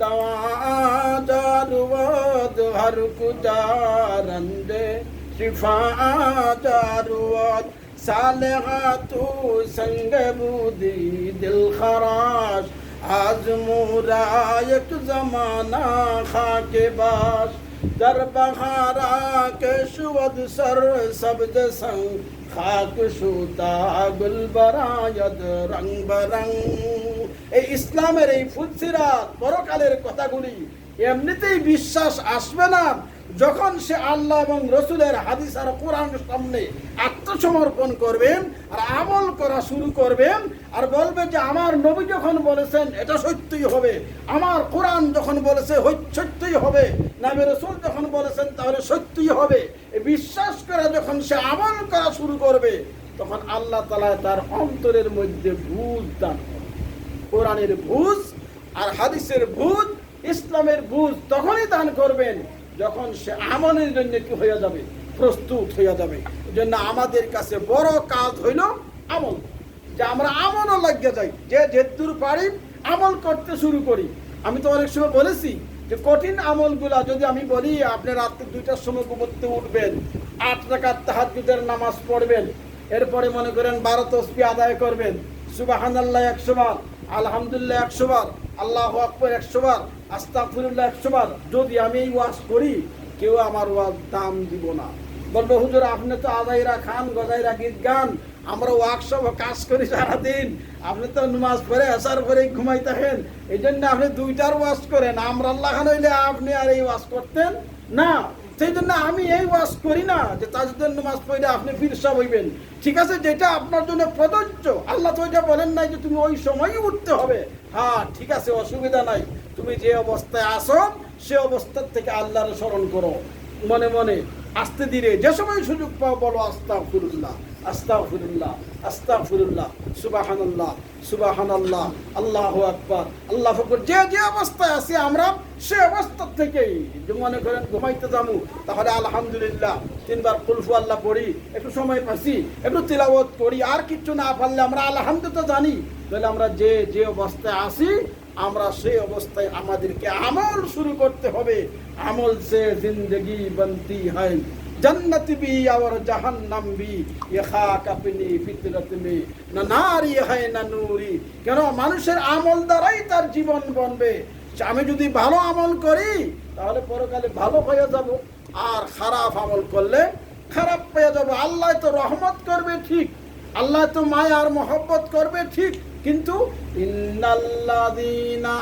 S1: دوا آجارواد ہر کجا رنج شفا آجارواد صالحہ تو سنگ بودی دل خراش آزمورا یک زمانہ خاک باش در بہارا کے شود سر سبز سنگ খাক সুতা গুল বরায়দ রং বরং। এই ইসলামের এই ফুলসিরাত পরকালের কথাগুলি এমনিতেই বিশ্বাস আসবে না যখন সে আল্লাহ এবং রসুলের হাদিস আর কোরআনের সামনে আত্মসমর্পণ করবেন আর আমল করা শুরু করবেন, আর বলবে যে আমার নবী যখন বলেছেন এটা সত্যই হবে, আমার কোরআন যখন বলেছে সত্যই হবে, নবী রসুল যখন বলেছেন তাহলে সত্যই হবে। এই বিশ্বাস করে যখন সে আমল করা শুরু করবে, তখন আল্লাহ তাআলা তার অন্তরের মধ্যে বুঝ দান করবে। কোরআনের বুঝ আর হাদিসের বুঝ, ইসলামের বুঝ তখনই দান করবেন যখন সে আমলের জন্য কি হয়ে যাবে? প্রস্তুত হয়ে যাবে। এই জন্য আমাদের কাছে বড় কাজ হইল আমল, যে আমরা আমলও লাগিয়ে যাই, যে যেদূর পারি আমল করতে শুরু করি। আমি তো অনেক সময় বলেছি যে কঠিন আমলগুলা যদি আমি বলি, আপনি রাত্রে 2টার সময় ঘুমোতে উঠবেন, 8 রাকাত তাহাজ্জুদের নামাজ পড়বেন, এরপরে মনে করেন 12 তাসবিহ আদায় করবেন, সুবহানাল্লাহ 100 বার, আলহামদুলিল্লাহ 100 বার, আল্লাহু আকবার 100 বার, আস্তাগফিরুল্লাহ 100 বার। যদি আমি এই ওয়াজ করি, কেউ আমার ওয়াজ দাম দিব না, বলবে হুজুর আপনি তো আদাইরা খান, গজাইরা গীত গান, আমরা ওয়ার্কশপ কাজ করি সারাদিন, আপনি তো নামাজ পড়ে আসার পরে ঘুমাই থাকেন, এই জন্য আপনি 2টার ওয়াজ করেন। আমরা আল্লাহ খান হইলে আপনি আর এই ওয়াজ করতেন না, সেই জন্য আমি এই ওয়াজ করি না যে তাজুদের নামাজ পড়ে আপনি ফিরসা হইবেন। ঠিক আছে, যেটা আপনার জন্য প্রযোজ্য, আল্লাহ তো এটা বলেন নাই যে তুমি ওই সময়ই উঠতে হবে। হ্যাঁ ঠিক আছে, অসুবিধা নাই, তুমি যে অবস্থায় আসো সে অবস্থার থেকে আল্লাহর স্মরণ করো, মনে মনে আস্তে ধীরে যে সময় সুযোগ পাও বলো আস্তাগফিরুল্লাহ, আস্তাগফিরুল্লাহ, আস্তাগফিরুল্লাহ, সুবহানাল্লাহ, সুবহানাল্লাহ, আল্লাহু আকবার, আল্লাহু আকবার। যে যে অবস্থায় আছি আমরা সে অবস্থা থেকেই মনে করেন ঘুমাইতে যাবো, তাহলে আলহামদুলিল্লাহ 3 বার কুল হুয়াল্লাহ পড়ি, একটু সময় পাচ্ছি একটু তিলাওয়াত করি, আর কিছু না পারলে আমরা আলহামদুলিল্লাহ জানি। তাহলে আমরা যে যে অবস্থায় আছি আমরা সেই অবস্থায় আমাদেরকে আমল শুরু করতে হবে। আমল সে জিন্দগি বনতি হয়, जन्नत भी और जहन्नम भी ये खाक अपनी फितरत में ना नारी है ना नूरी। কেন মানুষের আমল দ্বারাই তার জীবন বনবে। আমি যদি ভালো আমল করি তাহলে পরকালে ভালো হয়ে যাব, আর খারাপ আমল করলে খারাপ হয়ে যাব। আল্লাহ তো রহমত করবে ঠিক, আল্লাহ তো মায়া আর মহব্বত করবে ঠিক, কিন্তু ইন্নাল্লাযীনা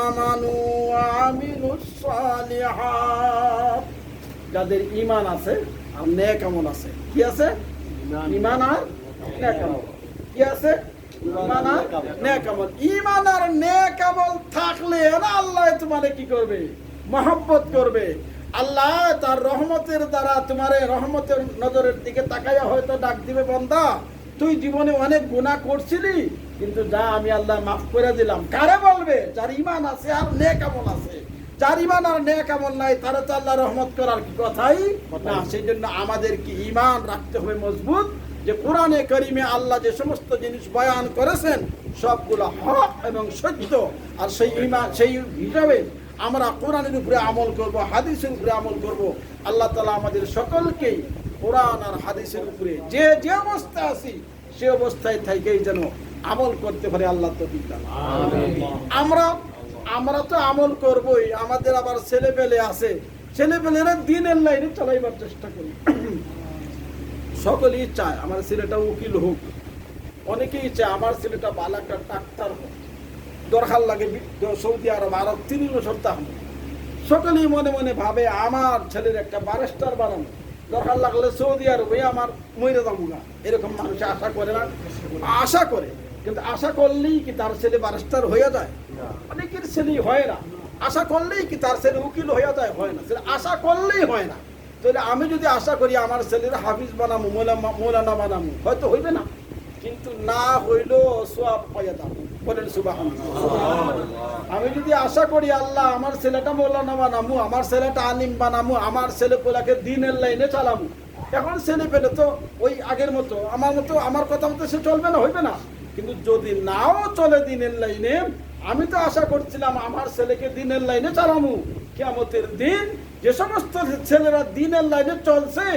S1: আমানু ওয়া আমিলুস সালিহাত, যাদের ঈমান আছে আর নেক আমল আছে। কি আছে? ঈমান আর নেক আমল। কি আছে? ঈমান আর নেক আমল। ঈমান আর নেক আমল থাকলে না আল্লাহ তোমারে কি করবে? মহব্বত করবে। আল্লাহ তার রহমতের দ্বারা তোমারে রহমতের নজরের দিকে তাকাইয়া হয়তো ডাক দিবে, বান্দা তুই জীবনে অনেক গুনাহ করছিলি, কিন্তু যা আমি আল্লাহ মাফ করে দিলাম। কারে বলবে? যার ঈমান আছে আর নেক আমল আছে। যার ঈমান আর নেক আমল নাই তারা তো আল্লাহ রহমত করার কি কথাই না। সেই জন্য আমাদের কি ঈমান রাখতে হবে মজবুত, যে কোরআনে কারিমে আল্লাহ যে সমস্ত জিনিস বয়ান করেছেন সবগুলো হক এবং সত্য। আর সেই ঈমান, সেই হিসাবে আমরা কোরআনের উপরে আমল করব, হাদিসের উপরে আমল করব। আল্লাহ তাআলা আমাদের সকলকেই কোরআন আর হাদিসের উপরে যে যে অবস্থায় আছি সে অবস্থায় থেকেই যেন আমল করতে পারে। আল্লাহ তৌফিক দান। আমরা তো আমল করবই, আমাদের আবার ছেলে পেলে আছে, ছেলে পেলেরা দিনের লাইনে চালাইবার চেষ্টা করি। সকলেই চায় আমার ছেলেটা উকিল হোক, অনেকেই চায় আমার ছেলেটা ভালো একটা ডাক্তার হোক, দরকার লাগে সৌদি আরব 3 বছর থাকবে। সকলেই মনে মনে ভাবে আমার ছেলের একটা ব্যারিস্টার বানানো, দরকার লাগলে সৌদি আরবে আমার মরে যাবো না। এরকম মানুষ আশা করে না? আশা করে, কিন্তু আশা করলেই কি তার ছেলে ব্যারিস্টার হয়ে যায়? অনেকের ছেলেই হয় না। আশা করলেই কি তার ছেলে উকিল হয়ে যায়? হয় না। আশা করলেই হয় না। তাহলে আমি যদি আশা করি আমার ছেলের হাফিজ বানাবো, মৌলানা বানাবো, হয়তো হইবে না, কিন্তু না হইলেও সওয়াব পাইয়া যাবো। বলেন সুবহানাল্লাহ। আমি যদি আশা করি আল্লাহ আমার ছেলেটা মৌলানা বানাবো, আমার ছেলেটা আলিম বানাবো, আমার ছেলেগুলাকে দ্বীনের লাইনে চালাবো। এখন ছেলে পেলে তো ওই আগের মতো আমার কথা মতো সে চলবে না, হইবে না। কিন্তু যদি নাও চলে দ্বীনের লাইনে, আমি তো আশা করছিলাম আমার ছেলেকে দ্বীনের লাইনে চালাবো। কিয়ামতের দিন যে সমস্ত ছেলেরা দ্বীনের লাইনে চলছে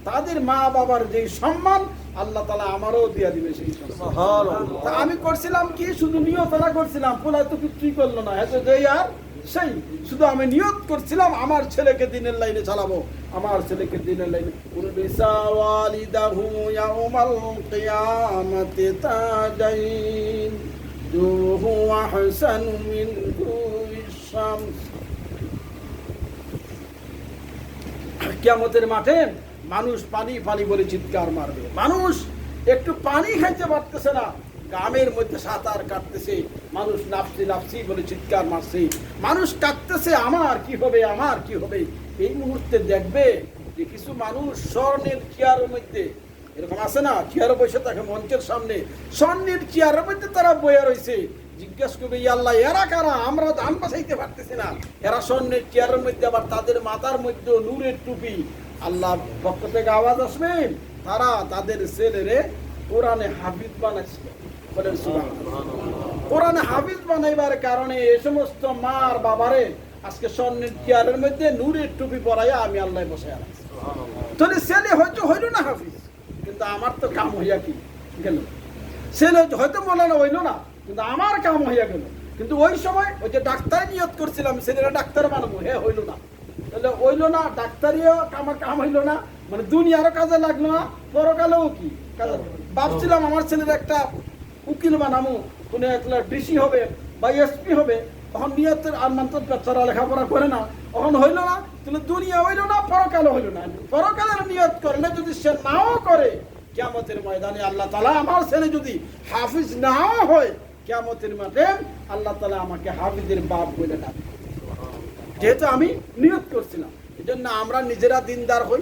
S1: তাদের মা বাবার যে সম্মান আল্লাহ তাআলা আমারও দিয়া দিবে সেই সম্মান। আমি করছিলাম কি, শুধু নিয়তনা করছিলাম, পোলা তো কিছুই করলো না, এত দেই আর সেই শুধু আমি নিয়ত করছিলাম আমার ছেলেকে দ্বীনের লাইনে চালাবো, আমার ছেলেকে দ্বীনের লাইনে। উলবিসা ওয়ালিদাহু ইয়াউমাল কিয়ামাতি তাজাইন দুহু আহসানু মিন শামস। কিয়ামতের মাঠে মানুষ পানি পানি বলে চিৎকার মারবে। মানুষ একটু পানি খাইতে পারতেছে না, গ্রামের মধ্যে সাঁতার কাটতেছে, মানুষ নাফসি নাফসি বলে চিৎকার মারছে, মানুষ কাঁদতেছে আমার কি হবে, আমার কি হবে। এই মুহূর্তে দেখবে যে কিছু মানুষ স্বর্ণের চেয়ারের মধ্যে, এরকম আছে না, চেয়ারে বসে থাকে মঞ্চের সামনে, স্বর্ণের চেয়ারের মধ্যে তারা বইয়া রয়েছে। জিজ্ঞেস করবে আল্লাহ এরা কারা, আমরা দান বাঁচাইতে পারতেছি না। এরা স্বর্ণের চেয়ারের মধ্যে, আবার তাদের মাথার মধ্যে নূরের টুপি। আল্লাহ পক্ষ থেকে আওয়াজ আসবে, তারা তাদের ছেলেরে কোরআনে হাফিজ বানাইছিল। বলেন সুবহানাল্লাহ। কোরআনে হাফিজ বানাইবার কারণে এই সমস্ত মার বাবারে আজকে স্বর্ণের চেয়ারের মধ্যে নূরের টুপি পরাইয়া আমি আল্লাহ বসাইয়া রাখছি। তাহলে ছেলে হয়তো হইল না হাফিজ, কিন্তু আমার তো কাম হইয়া কি গেল। ছেলে হয়তো মৌলানা হইল না, কিন্তু আমার কাম হইয়া গেল। কিন্তু ওই সময় ওই যে ডাক্তার নিয়ত করছিলাম ছেলেরা ডাক্তার বানাবো, হ্যাঁ হইল না, তাহলে হইল না, ডাক্তারিও আমার কাম হইল না, মানে দুনিয়ারও কাজে লাগলো না, পরকালেও কি কাজে। ভাবছিলাম আমার ছেলের একটা উকিল বানাবো, কোনো একটা ডিসি হবে বা এসপি হবে, তখন নিয়তের আর মাত্র বাচ্চারা লেখাপড়া করে না, তখন হইল না, তাহলে দুনিয়া হইল না, পরকালে হইল না। পরকালের নিয়ত করলে যদি সে নাও করে, কিয়ামতের ময়দানে আল্লাহ তাআলা আমার ছেলে যদি হাফিজ নাও হয়, কিয়ামতের মাঠে আল্লাহ তাআলা আমাকে হাফিজের বাপ বলে ডাকবে, যেহেতু আমি নিয়ত করছিলাম। এই জন্য আমরা নিজেরা দিনদার হই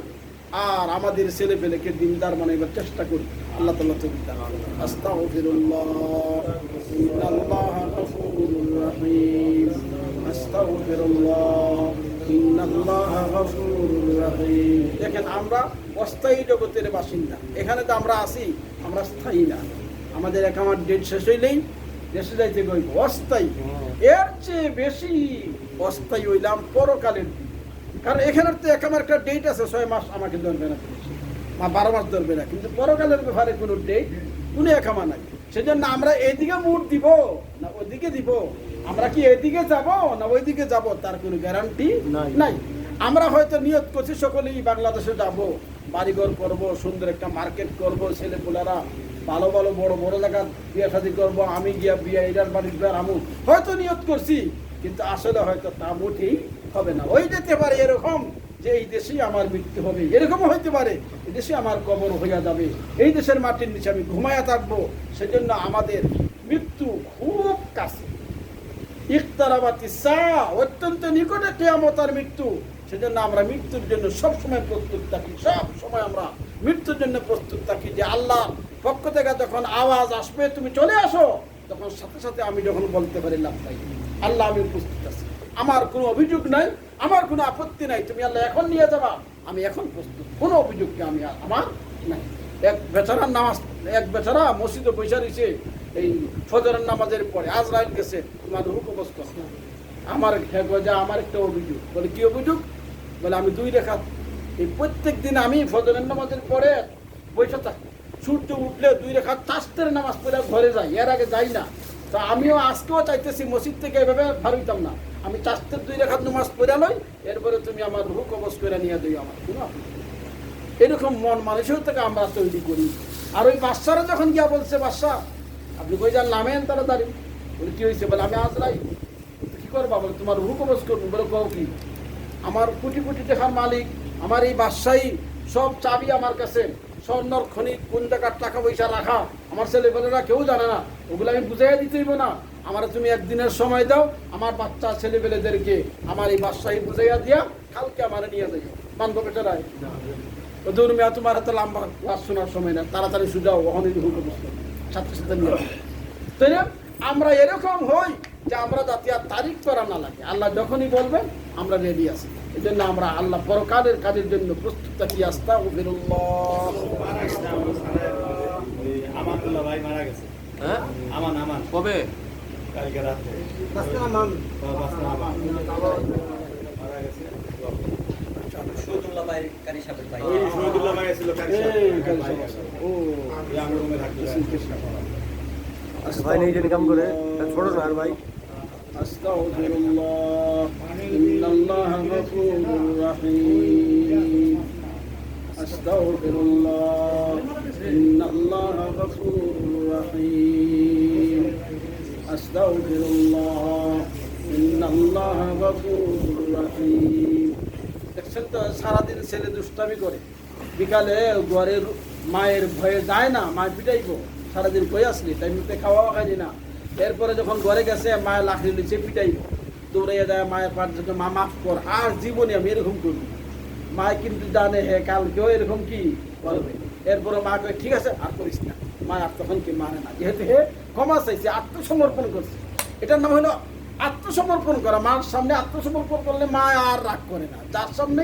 S1: আর আমাদের ছেলে পেলেকে দিনদার বানাইবার চেষ্টা করি। আল্লাহ তাআলা তৌফিক দান করুন। আস্তাগফিরুল্লাহ, ইন্নাল্লাহা গফুরুর রহিম। আস্তাগফিরুল্লাহ, ইন্নাল্লাহা গফুরুর রহিম। দেখেন আমরা অস্থায়ী জগতের বাসিন্দা, এখানে তো আমরা আছি, আমরা স্থায়ী না। আমাদের একামার ডেট শেষ হইলেই দেশে যাইতে গইব, অস্থায়ী। এর চেয়ে বেশি অস্থায়ী হইলাম পরকালের দিন। কারণ এখানে তো একামার একটা ডেট আছে, 6 মাস আমাকে ধরবে না, 12 মাস ধরবে না, কিন্তু পরকালের ব্যাপারে কোনো ডেট কোনো একামা নাই। সেজন্য আমরা এইদিকে মুড দিব না ওইদিকে দিব, আমরা কি এদিকে যাব না ওইদিকে যাব, তার কোনো গ্যারান্টি নাই। আমরা হয়তো নিয়ত করছি সকলেই বাংলাদেশে যাব, বাড়িঘর করব, সুন্দর একটা মার্কেট করব, ছেলেপুলারা ভালো ভালো বড় বড় জায়গা বিয়ে শাদী করবো, আমি গিয়া বিয়ে এটার বাড়ির বিয়ার আমু, হয়তো নিয়ত করছি, কিন্তু আসলে হয়তো তা মোটেই হবে না। ওই যেতে পারে এরকম যে এই দেশেই আমার মৃত্যু হবে, এরকমও হইতে পারে এই দেশে আমার কবর হইয়া যাবে, এই দেশের মাটির নিচে আমি ঘুমায়া থাকবো। সেজন্য আমাদের মৃত্যু খুব কাছে, ইকতারাবাতি সাআ, অত্যন্ত নিকটে কিয়ামত আর মৃত্যু। সেজন্য আমরা মৃত্যুর জন্য সবসময় প্রস্তুত থাকি, সব সময় আমরা মৃত্যুর জন্য প্রস্তুত থাকি। যে আল্লাহর পক্ষ থেকে যখন আওয়াজ আসবে তুমি চলে আসো, তখন সাথে সাথে আমি যখন বলতে পারি লাভবাই, আল্লাহ আমি প্রস্তুত আছি, আমার কোনো অভিযোগ নাই, আমার কোনো আপত্তি নাই, তুমি আল্লাহ এখন নিয়ে যাবা, আমি এখন প্রস্তুত, কোনো অভিযোগকে আমি আমার নাই। এক বেচারা মসজিদে বৈশা রয়েছে, এই ফজরের নামাজের পরে আজরাইল গেছে, তোমার রূহ কবজ করছে, আমার আমার একটা অভিযোগ। বলে কি অভিযোগ? বলে আমি 2 রাকাত এই প্রত্যেক দিন আমি ফজরের নামাজের পরে বৈশা থাকি, সূর্য উঠলে 2 রাকাত তাসতের নামাজ পড়ে ঘরে যাই, এর আগে যাই না। তা আমিও আজকেও চাইতেছি মসজিদ থেকে এভাবে ভাবিতাম না, আমি তাসতের 2 রাকাত নামাজ পড়ে লই, এরপরে তুমি আমার রূহ কবজ করে নিয়ে দিও, আমার কোনো আপত্তি নেই। এরকম মন মানুষের থেকে আমরা তৈরি করি। আর ওই বাদশারা যখন গিয়া বলছে, বাদশাহ আপনি কই যান, নামেন তাড়াতাড়ি। বলে কি হয়েছে? বলে আমি আজরাইল। কি করবা? বলে তোমার রূহ কবজ করবো। বলে কও কি? আমার কোটি কোটি টাকার মালিক, আমার এই বাদশাহী, সব চাবি আমার কাছে, স্বর্ণর খনি, কোন জায়গার টাকা পয়সা রাখা আমার ছেলেপেলেরা কেউ জানে না, ওগুলো আমি বুঝাইয়া দিতে হইব না। আমার তুমি একদিনের সময় দাও, আমার বাচ্চা ছেলেপেলেদেরকে আমার এই বাদশাহী বুঝাইয়া দিয়া কালকে আমার নিয়ে যাই। মানবো বেটারাই? দুর্মিয়া তোমার হাতে লম্বা ক্লাস শোনার সময় না, তাড়াতাড়ি সুজাও, ওখানে সাথে সাথে নিয়ে। তাই না? আমরা এরকম হই যে আমরা যাতে আর তারিখ করা না লাগে, আল্লাহ যখনই বলবেন আমরা রেডি আছি। এই জন্য আমরা আল্লাহ পরকালের কাজের জন্য প্রস্তুত থাকি। আস্তাগফিরুল্লাহ।
S2: আমানুল্লাহ ভাই মারা গেছে।
S3: হ্যাঁ,
S2: আমান
S3: কবে?
S2: কালকে রাতে মারা গেছে।
S4: শহীদুল্লাহ ভাই কারি সাহেবের ভাই।
S2: ওই শহীদুল্লাহ ভাই ছিল কারি সাহেব। ও আমি রুমে থাকতে।
S3: ভাই নেই জন্য কাম করে ছোট না আর ভাই।
S1: আস্তাগফিরুল্লাহ, ইন্নাল্লাহা গফুরুর রাহিম। আস্তাগফিরুল্লাহ, ইন্নাল্লাহা গফুরুর রাহিম। আস্তাগফিরুল্লাহ, ইন্নাল্লাহা গফুরুর রাহিম। দেখছেন তো, সারাদিন ছেলে দুষ্টামি করে, বিকালে ঘরের মায়ের ভয়ে যায় না, মায়ের পিটাইব, সারাদিন কই আসলি, টাইমতে খাওয়াও খাইনি না। এরপরে যখন ঘরে গেছে, মায়ের লাকড়ি লিচে পিটাইব, দৌড়াইয়া যায় মায়ের পাঠ থেকে, মা মাফ কর, আর জীবনে আমি এরকম করবি। মায় কিন্তু জানে হে কালকেও এরকম কি করবে। এরপরে মা কয়ে ঠিক আছে আর করিস না, মা আর তখন কি মানে না, যেহেতু হে ক্ষমা চাইছে, আত্মসমর্পণ করছে। এটার নাম হলো আত্মসমর্পণ করা। মার সামনে আত্মসমর্পণ করলে মা আর রাগ করে না। যার সামনে,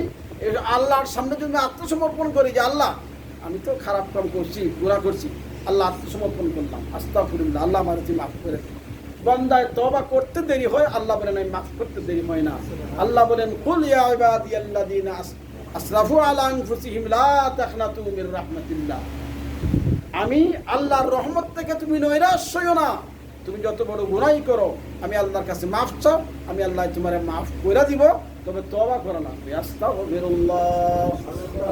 S1: আল্লাহর সামনে যদি আত্মসমর্পণ করি যে আল্লাহ আমি তো খারাপ কাম করছি, গুনাহ করছি, আল্লাহ আত্মসমর্পণ করলাম, আস্তাগফিরুল্লাহ, আল্লাহ আমার তুই মাফ করে দিন। বান্দায় তওবা করতে দেরি হয়, আল্লাহ বলেন আমি মাফ করতে দেরি হয় না। আল্লাহ বলেন কুল ইয়া ইবাদিয়াল্লাযিনা আসরাফু আলা আনফুসিহিম লা তাকনাতু মির রাহমাতিল্লাহ। আমি আল্লাহর রহমত থেকে তুমি নৈরাশ হইও না, তুমি যত বড় গুনাহ করো আমি আল্লাহর কাছে মাফ চাও, আমি আল্লাহ তোমারে মাফ করে দিব, তবে তওবা করা লাগবে। আস্তাগফিরুল্লাহ,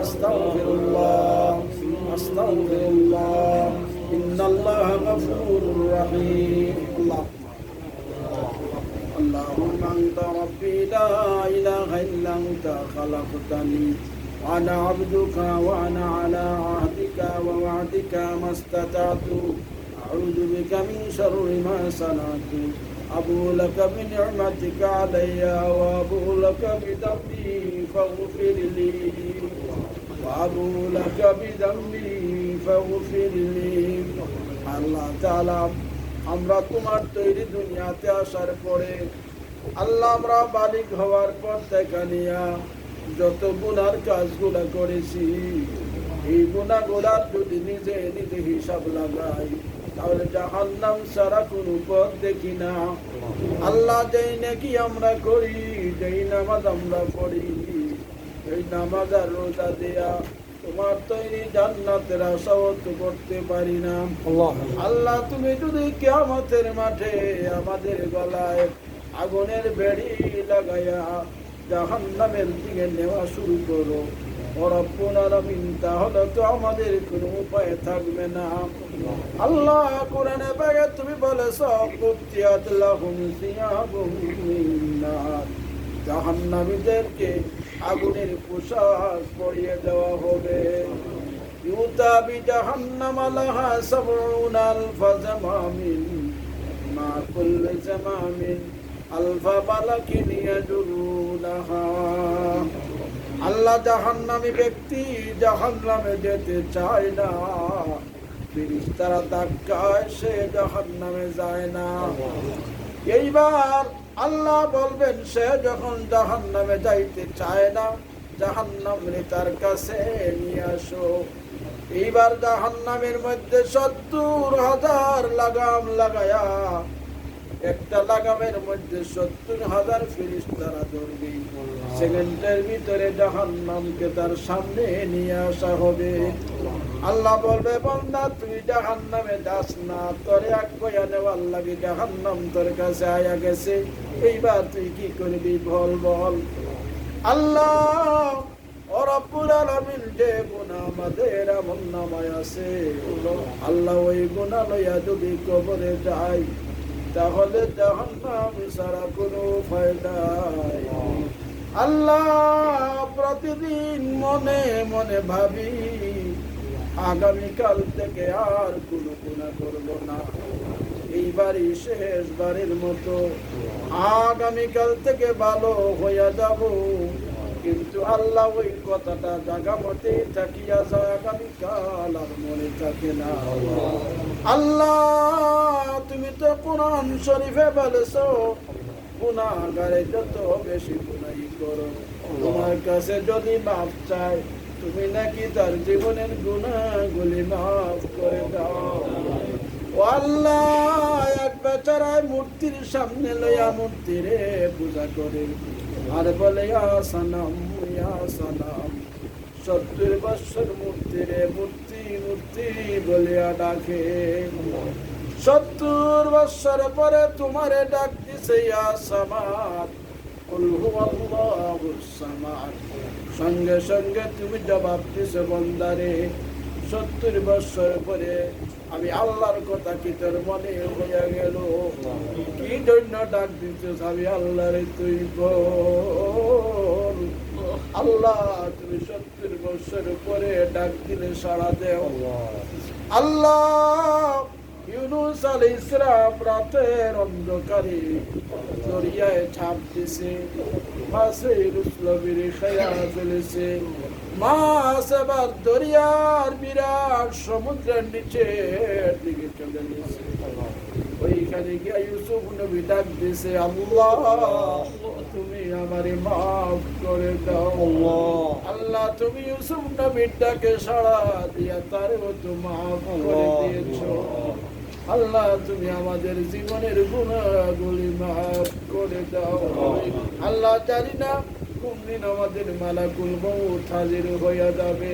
S1: আস্তাগফিরুল্লাহ, আস্তাগফিরুল্লাহ, ইন্নাল্লাহা গফুরুর রাহিম। اللهم أنت ربي لا إله إلا أنت خلقتني وأنا عبدك وأنا على عهدك ووعدك ما استطعت أعوذ بك من شر ما صنعت أبوء لك بنعمتك علي وأبوء لك بذنبي فاغفر لي وأبوء لك بذنبي فاغفر لي। الله تعالى আমরা তোমার তৈরি দুনিয়াতে আসার পরে আল্লাহ আমরা বালিগ হওয়ার পর থেকে নিয়া যত গুনার কাজগুলা করেছি, এই গুনাহগুলার যদি নিজে নিজে হিসাব লাগাই তাহলে জাহান্নাম ছাড়া কোনো পথ দেখি না। আল্লাহ যেই নাকি আমরা করি, যেই নামাজ আমরা পড়ি, এই নামাজ আর রোজা দেয়া তোমার তৈরি জান্নাতের আশাও তো করতে পারি না। আল্লাহ তুমি যদি কিয়ামতের মাঠে আমাদের গলায় আগুনের বেড়ি লাগাইয়া জাহান্নামের দিকে নেওয়া শুরু করো রব্বুল আলামিন, তাহলে তো আমাদের কোনো উপায় থাকবে না। আল্লাহ কোরআনে পাকে তুমি বলেছো কুতিয়াত লাহুম সিয়াবুম মিন নার, জাহান্নামীদেরকে আগুনের পোশাক পরিয়ে দেওয়া হবে ইউতা বিজাহান্নাম লাহা সাবউনা আলফা জামামিন মা কুল্লি জামামিন আলফা মালাকিন ইয়াজুরুনাহা আল্লাহ জাহান্নামী ব্যক্তি জাহান্নামে যেতে চায় না ফেরেশতারা ধাক্কায় সে জাহান্নামে যায় না এইবার আল্লাহ বলবেন সে যখন জাহান্নামে যাইতে চায় না জাহান্নামে তার কাছে নিয়ে আসো এইবার জাহান্নামের মধ্যে ৭০,০০০ লাগাম লাগায়া একটা লাগামের মধ্যে ৭০,০০০ ফেরেশতারা ধরবে সেকেন্ডের ভিতরে জাহান্নামকে তার সামনে নিয়ে আসা হবে আল্লাহ বলবে বান্দা তুই জাহান্নামে যাস না তোরে আগুয়া নেওয়ার লাগে জাহান্নাম তোর কাছে আয়া গেছে এইবার তুই কি করবি বল বল আল্লাহ ও রব্বুল আলামিন যে গুনাহ আমাদের আমলনামায় আছে আল্লাহ ওই গুনাহ লইয়া যদি কবরে যায় তাহলে জাহান্নাম ছাড়া কোনো ফায়দা নাই আল্লাহ প্রতিদিন মনে মনে ভাবি আগামীকাল থেকে আর কোনো গুনাহ করব না এইবারই শেষবারের মতো আগামীকাল থেকে ভালো হইয়া যাব কিন্তু আল্লাহ ওই কথাটা জাগা মতে থাকিয়া যায় আগামীকাল আর মনে থাকে না আল্লাহ তুমি তো কোরআন শরীফে বলেছো গুনাহগারে যত বেশি গুনাহ করো তোমার কাছে যদি মাফ চায় তুমি নাকি তার জীবনের গুনাহগুলি মাফ করে দাও ও আল্লাহ এক বেচারায় মূর্তির সামনে লইয়া মূর্তিরে পূজা করে আর বলে ইয়া সানাম ৭০ বছর মূর্তিরে মূর্তি মূর্তি বলিয়া ডাকে ৭০ বছর পরে তোমারে ডাক দিছে ইয়া সামাদ কুল হুয়াল্লাহুস সামাদ সঙ্গে সঙ্গে তুমি জবাব দিছো বান্দারে ৭০ বছর পরে আমি আল্লাহর কথা কি তোর মনে হইয়া গেল কি জন্য ডাক দিছিস আমি আল্লাহরে তুই বল আল্লাহ তুমি ৭০ বছর পরে ডাক দিলে সাড়া দেও আল্লাহ ইউনূস আলাইহিস সালাম রাতের অন্ধকারে দরিয়ায় ঝাঁপ দিছে মাছে রুসলবির খায়া ফেলেছে মাছ এবার দরিয়ার বিরাট সমুদ্রের নিচে দিকে চলে গেছে ওইখানে গিয়ে ইউসুফ নবী ডাক দিছে আল্লাহ তুমি আমারে মাফ করে দাও আল্লাহ তুমি ইউসুফ নবীর ডাকে সাড়া দিয়া তারেও তো মাফ করে দিয়েছো আল্লাহ তুমি আমাদের জীবনের গুনাহগুলি মাফ করে দাও আল্লাহ জানি না কোনদিন আমাদের মালাকুল মউত হাজির হইয়া যাবে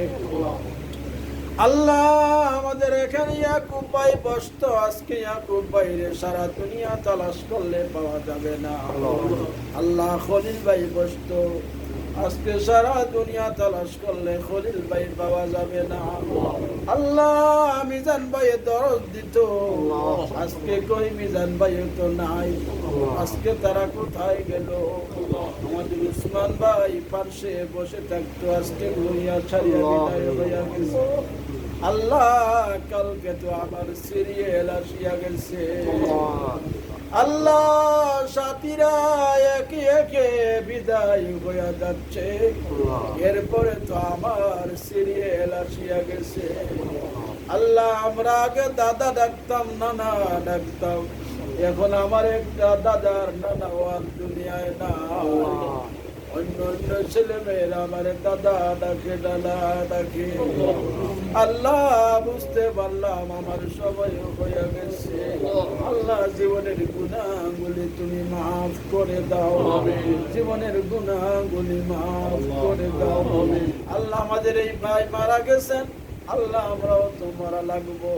S1: আল্লাহ আমাদের এখানে ইয়াকুব ভাই বসতো আজকে ইয়াকুব ভাইরে সারা দুনিয়া তালাশ করলে পাওয়া যাবে না আল্লাহ খলিল ভাই বসতো আজকে সারা দুনিয়া তালাশ করলে খলিল ভাই পাওয়া যাবে না আল্লাহ মিজান ভাই দরদ দিত আজকে কই মিজান ভাই তো নাই আজকে তারা কোথায় গেল আমাদের উসমান ভাই পাশে বসে থাকতো আজকে দুনিয়া ছাড়িয়া বিদায় হইয়া গেছে আল্লাহ কালকে তো আমার সিরিয়াল আসিয়া গেছে আল্লাহ সাথীরা একে একে বিদায় হইয়া যাচ্ছে এরপরে তো আমার সিরিয়াল আসিয়া গেছে আল্লাহ আমরা আগে দাদা ডাকতাম নানা ডাকতাম এখন আমার একটা দাদার নানা আর দুনিয়ায় না অন্য অন্য ছেলে মেয়েরা আমার দাদা ডাকে দাদা ডাকে আল্লাহ বুঝতে পারলাম আমার সবাই হয়ে গেছে আল্লাহ জীবনের গুনাহগুলি তুমি মাফ করে দাও জীবনের গুনাহগুলি মাফ করে দাও আল্লাহ আমাদের এই ভাই মারা গেছেন আল্লাহ আমরাও তো মারা লাগবো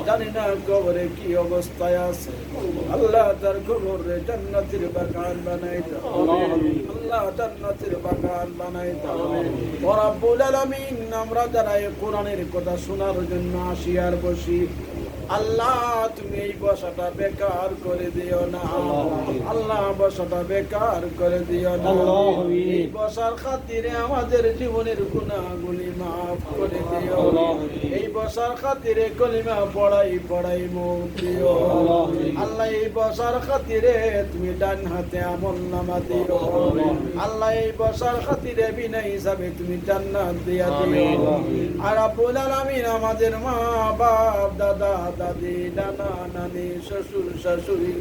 S1: জানি না কবরে কি অবস্থায় আছে আল্লাহ তার কবরে জান্নাতের বাগান বানাই দাও আল্লাহ জান্নাতের বাগান বানাই দাও ও রব্বুল আলামিন আমরা যারা এই কোরআনের কথা শোনার জন্য আসি আর বসি আল্লাহ তুমি এই বসাটা বেকার করে দিও না আল্লাহ বসাটা বেকার করে দিও না এই বসার খাতিরে আমাদের জীবনের গুনাহগুলি মাফ করে দিও এই বসার খাতিরে কলিমা পড়াই মুখ দিও আল্লাহ এই বসার খাতিরে তুমি ডান হাতে আমল নামা দিও আল্লাহ এই বসার খাতিরে বিনা হিসাবে তুমি জান্নাত দিয়া দিও আর রাব্বুল আলামিন আমাদের মা বাপ দাদা দাদি নানা নানি শ্বশুর শাশুড়ি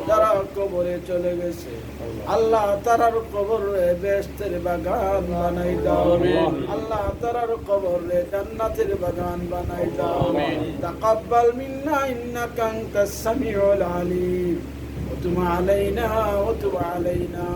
S1: যারা কবরে চলে গেছে আল্লাহ তারার কবরে বেহেশতের বাগান বানাই দাও আল্লাহ তারার কবরে জান্নাতের বাগান বানাই দাও তাকাব্বাল মিন্না ইন্নাকা আনতাস সামিউল আলিম ওয়া তুব আলাইনা